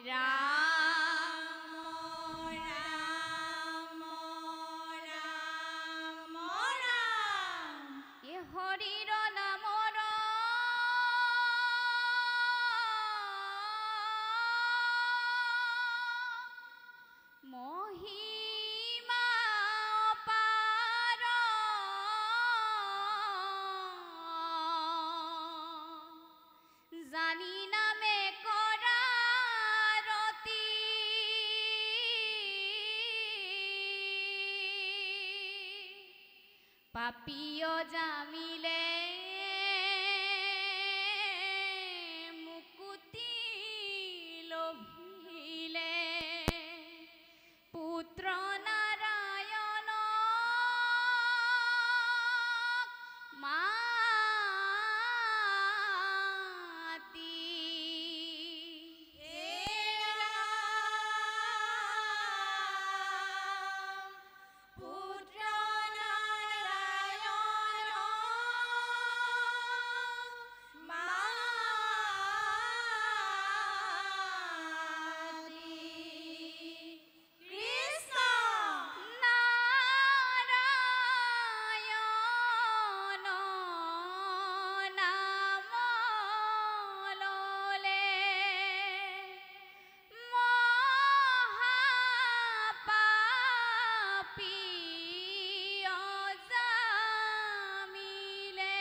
ৰাম ৰাম ৰাম ৰাম এ হৰিৰ নামৰ মহিমা অপাৰ জানি নামে কৰা ৰতি পাপীয় জামিলে মুকুতি লভিলে পুত্ৰ নাৰায়ণ মাতি হে ৰাম পুত্ৰ নাৰায়ণ মাতি কৃষ্ণ নাৰায়ণ নাম ললে মহাপাপী অজামিলে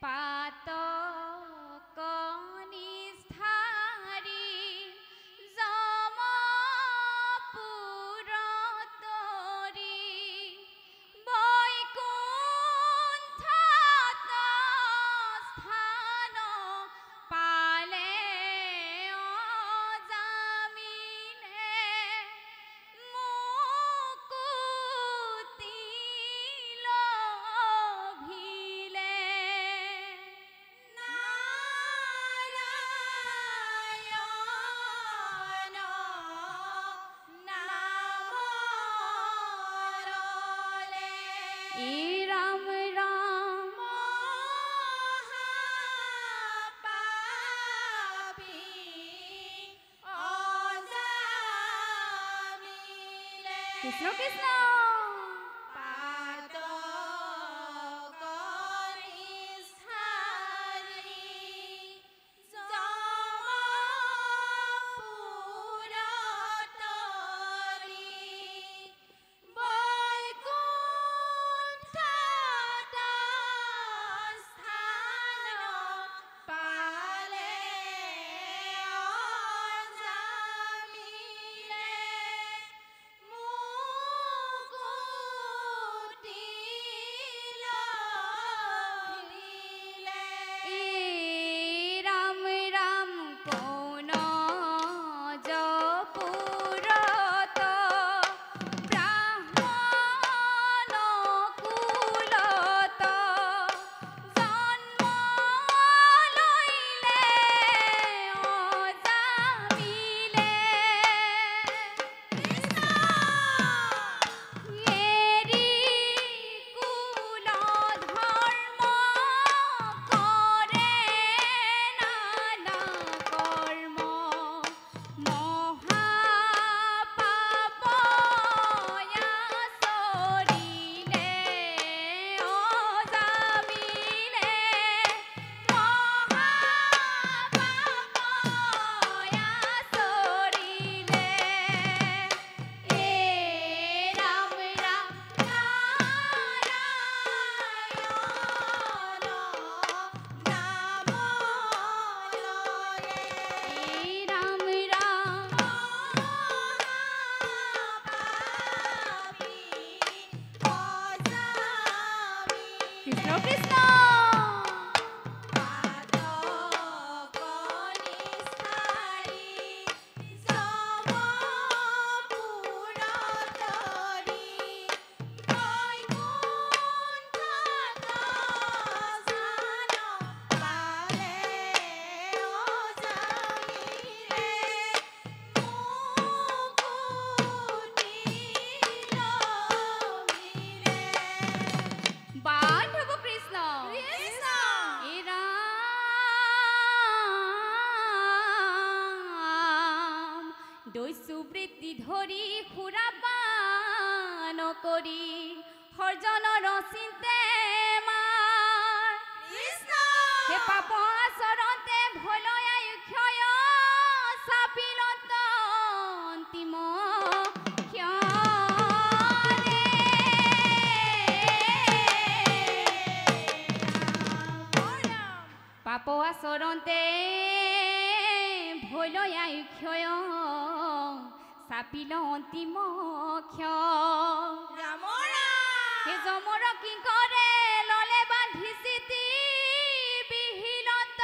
পাতক নিষ্ঠাৰী যমপুৰতৰি বৈকুণ্ঠত স্থান পালে অজামিলে মুকুতি লভিলে নাৰায়ণ নাম ললে ই ৰাম ৰাম মহাপাপী অজামিলে কৃষ্ণ কৃষ্ণ পাতক নিষ্ঠাৰী যমপুৰতৰি বৈকুণ্ঠত স্থান পালে অজামিলে মুকুতি দৈসুবৃত্তি ধৰি সুৰাপান কৰি সৰ্জনৰ চিন্তে মাৰ হে পাপ আচৰতে ভলৈ আয়ুক্ষয় চাপিলত অন্তিম পাপ আচৰতে ভলৈ আয়ুক্ষয় চাপিল অন্তিম হে যমৰ কি কৰে ললে বান্ধি চিতি বিহিলত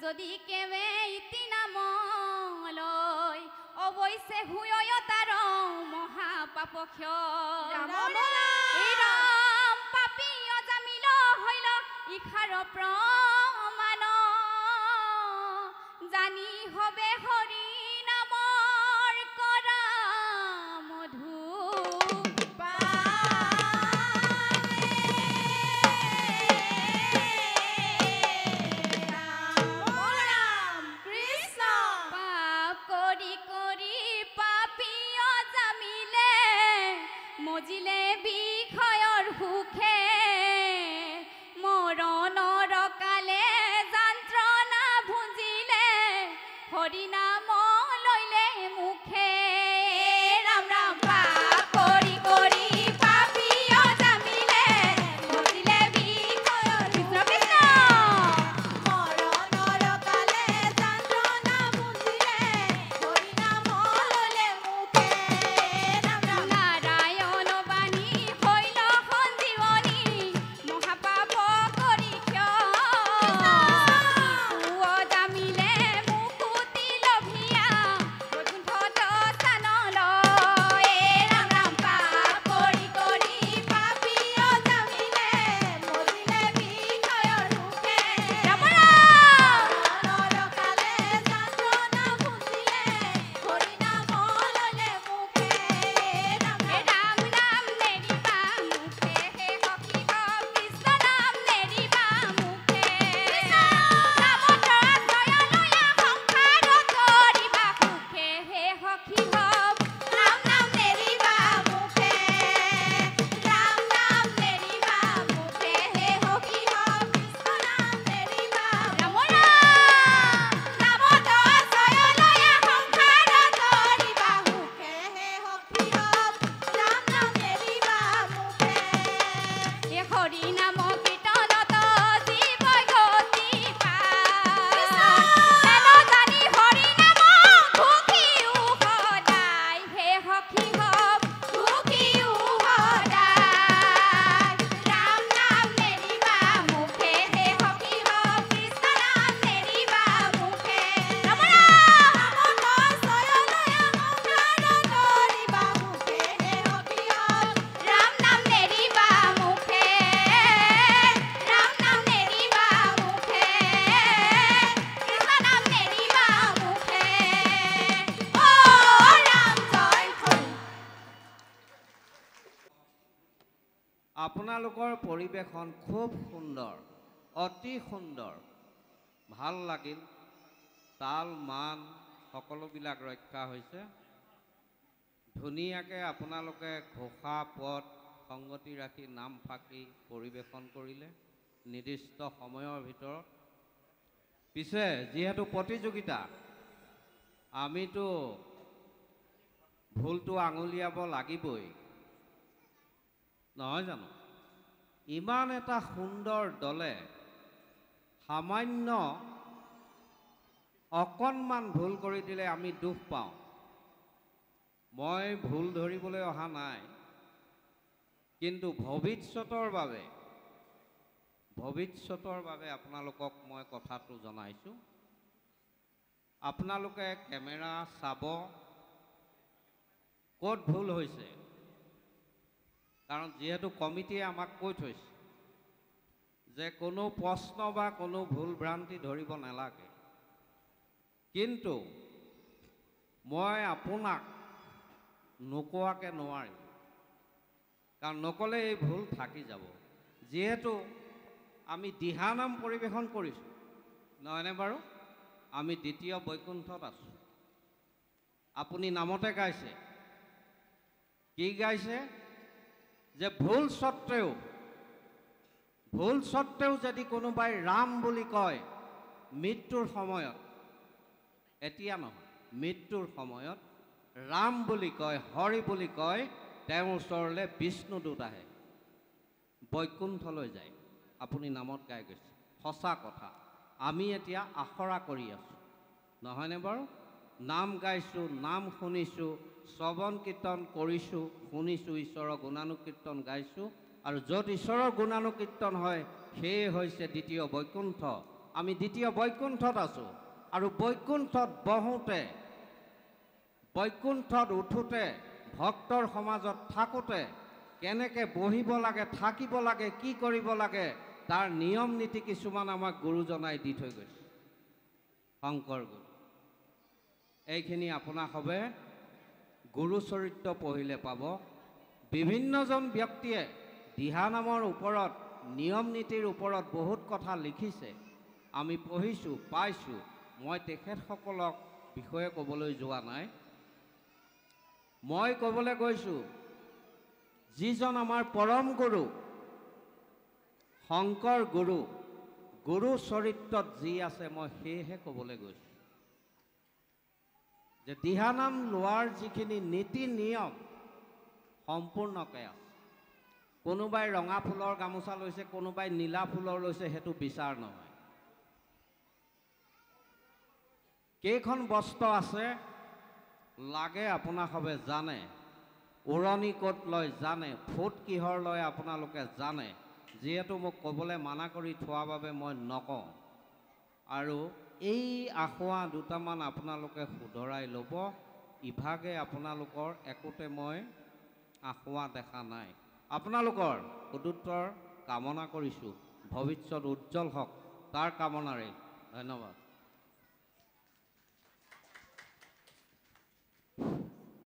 যদি কেৱে ইতি নামলৈ অৱশ্যে হুয় তাৰ মহাপাপ ৰাম পাপী অজামিল হৈল ইখাৰ প্ৰমাণ জানি হবে হৰি নামৰ কৰা মধু মজিলে বিষয়ৰ আপোনালোকৰ পৰিৱেশন খুব সুন্দৰ, অতি সুন্দৰ, ভাল লাগিল। তাল মান সকলোবিলাক ৰক্ষা হৈছে। ধুনীয়াকৈ আপোনালোকে ঘোষা পদ সংগতি ৰাখি নাম ফাঁকি পৰিৱেশন কৰিলে নিৰ্দিষ্ট সময়ৰ ভিতৰত। পিছে যিহেতু প্ৰতিযোগিতা, আমিতো ভুলটো আঙুলিয়াব লাগিবই, নহয় জানো? ইমান এটা সুন্দৰ দলে সামান্য অকণমান ভুল কৰি দিলে আমি দুখ পাওঁ। মই ভুল ধৰিবলৈ অহা নাই, কিন্তু ভৱিষ্যতৰ বাবে আপোনালোকক মই কথাটো জনাইছোঁ। আপোনালোকে কেমেৰা চাব ক'ত ভুল হৈছে, কাৰণ যিহেতু কমিটিয়ে আমাক কৈ থৈছে যে কোনো প্ৰশ্ন বা কোনো ভুল ভ্ৰান্তি ধৰিব নালাগে। কিন্তু মই আপোনাক নোকোৱাকৈ নোৱাৰিম, কাৰণ নক'লে এই ভুল থাকি যাব। যিহেতু আমি দিহানাম পৰিৱেশন কৰিছোঁ, নহয়নে বাৰু? আমি দ্বিতীয় বৈকুণ্ঠত আছোঁ। আপুনি নামতে গাইছে, কি গাইছে? যে ভুল স্বত্তেও যদি কোনোবাই ৰাম বুলি কয় মৃত্যুৰ সময়ত, এতিয়া নহয়, মৃত্যুৰ সময়ত ৰাম বুলি কয়, হৰি বুলি কয়, তেওঁৰ ওচৰলৈ বিষ্ণুদূত আহে, বৈকুণ্ঠলৈ যায়। আপুনি নামত গাই গৈছে, সঁচা কথা। আমি এতিয়া আখৰা কৰি আছোঁ, নহয়নে বাৰু? নাম গাইছোঁ, নাম শুনিছোঁ, শ্ৰৱণ কীৰ্তন কৰিছোঁ, শুনিছোঁ, ঈশ্বৰৰ গুণানুকীৰ্তন গাইছোঁ। আৰু য'ত ঈশ্বৰৰ গুণানুকীৰ্তন হয় সেয়ে হৈছে দ্বিতীয় বৈকুণ্ঠ। আমি দ্বিতীয় বৈকুণ্ঠত আছোঁ। আৰু বৈকুণ্ঠত বহোঁতে, বৈকুণ্ঠত উঠোঁতে, ভক্তৰ সমাজত থাকোঁতে কেনেকৈ বহিব লাগে, থাকিব লাগে, কি কৰিব লাগে, তাৰ নিয়ম নীতি কিছুমান আমাক গুৰুজনাই দি থৈ গৈছে, শংকৰ গুৰু। এইখিনি আপোনাক হবে গুৰু চৰিত্ৰ পঢ়িলে পাব। বিভিন্নজন ব্যক্তিয়ে দিহানামৰ ওপৰত, নিয়ম নীতিৰ ওপৰত বহুত কথা লিখিছে, আমি পঢ়িছোঁ, পাইছোঁ। মই তেখেতসকলক বিষয়ে ক'বলৈ যোৱা নাই। মই ক'বলৈ গৈছোঁ যিজন আমাৰ পৰম গুৰু, শংকৰ গুৰু, গুৰু চৰিত্ৰত যি আছে মই সেয়েহে ক'বলৈ গৈছোঁ যে দিহানাম লোৱাৰ যিখিনি নীতি নিয়ম সম্পূৰ্ণকৈ আছে। কোনোবাই ৰঙা ফুলৰ গামোচা লৈছে, কোনোবাই নীলা ফুলৰ লৈছে, সেইটো বিচাৰ নহয়। কেইখন বস্ত্ৰ আছে লাগে আপোনাক হবে জানে, উৰণি ক'ত লয় জানে, ফুট কিহৰ লয় আপোনালোকে জানে। যিহেতু মোক ক'বলৈ মানা কৰি থোৱাৰ বাবে মই নকওঁ। আৰু এই আখুৱা দুটামান আপোনালোকে শুধৰাই ল'ব। ইভাগে আপোনালোকৰ একোতে মই আখুৱা দেখা নাই। আপোনালোকৰ সদুত্তৰ কামনা কৰিছোঁ, ভৱিষ্যত উজ্জ্বল হওক তাৰ কামনাৰে। ধন্যবাদ।